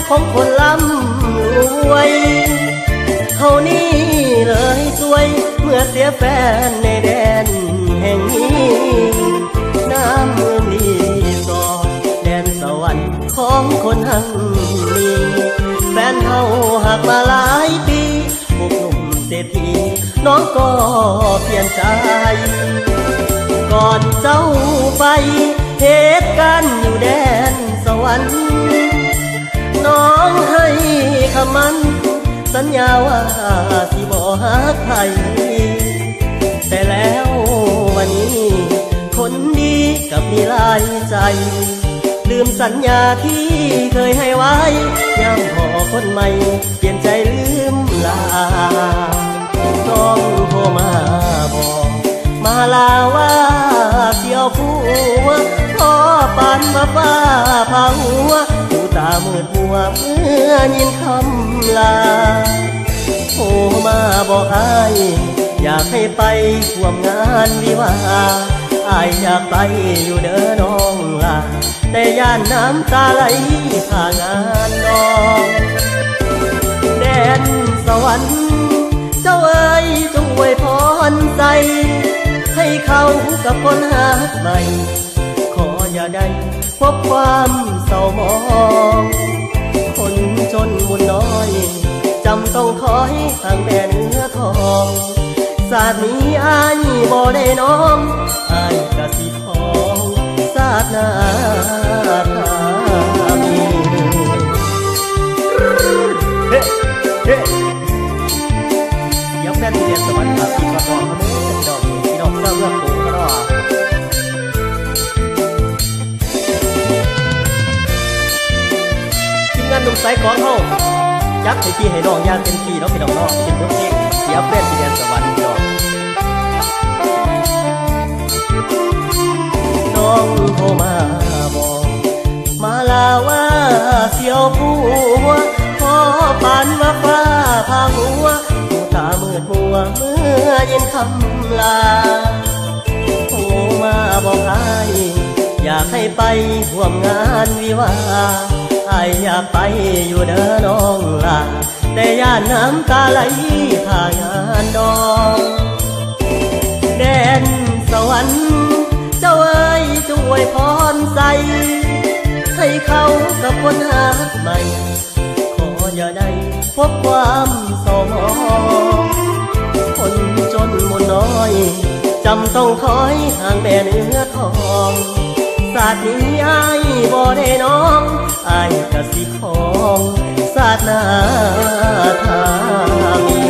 ของคนร่ำรวยเท่านี้เลยสวยเมื่อเสียแฟนในแดนแห่งนี้น้ำเมืองรีสอร์ทแดนสวรรค์ของคนหังมีแฟนเฮาหักมาหลายปีพวกหนุ่มเศรษฐีน้องก็เปลี่ยนใจก่อนเจ้าไปเหตุการณ์อยู่แดนสวรรค์น้องให้คำมั่นสัญญาว่าสิบ่หักใครแต่แล้ววันนี้คนดีกับมีหลายใจลืมสัญญาที่เคยให้ไว้ย้ำพอคนใหม่เปลี่ยนใจลืมลาน้องโทรมาบอกมาลาว่าเสียวผัวพอปานมาฟ้าพาหัวหูตามืดมัวเมื่อยินคำลาโทรมาบอกอ้ายอยากให้ไปร่วมงานวิวาอ้ายอยากไปอยู่เด้อน้องลาแต่ย่านน้ำตาไหลผ่างานน้องแดนสวรรค์เจ้าเอ๋ยจงอวยพรใจให้เขากับคนหาใหม่ขออย่าได้พบความเศร้าหมองคนจนบุญน้อยจำต้องคอยทางแม่เนื้อทองศาสตร์นี้อ้ายบ่ได้น้องอ้ายกะสิทองศาสตร์หน้าทามีเฮ้เฮ้เดี๋ยวแฟนเรียนสวรรค์ครับพี่กระบอกเขาเด้อพี่น้องเศร้าเรื่องโตก็รอทีมงานหนุ่มสายของเขายักให้พี่ให้น้องย่างเต็มที่แล้วพี่น้องเนาะเป็นบทเพลงเสียแฟนที่เรียนสวรรค์พี่น้องน้องโทรมาบอกมาลาว่าเสียวผัวพอปานว่าฟ้าพาหัวหูตามืดมัวเมื่อเย็นคำลาโทรมาบอกอ้ายอยากให้ไปร่วมงานวิวาอ้ายอยากไปอยู่เด้อน้องลาแต่ย่านน้ำตาไหลผ่างานดองแดนสวรรค์เจ้าเอ๋ยจงอวยพรใส่ให้เขากับคนหาใหม่ขออย่าได้พบความเศร้าหมองคนจนมุนน้อยจำต้องคอยห่างแม่เนื้อทองศาสตร์นี้อ้ายบ่ได้น้องอ้ายกะสิของศาสตร์หน้าทามี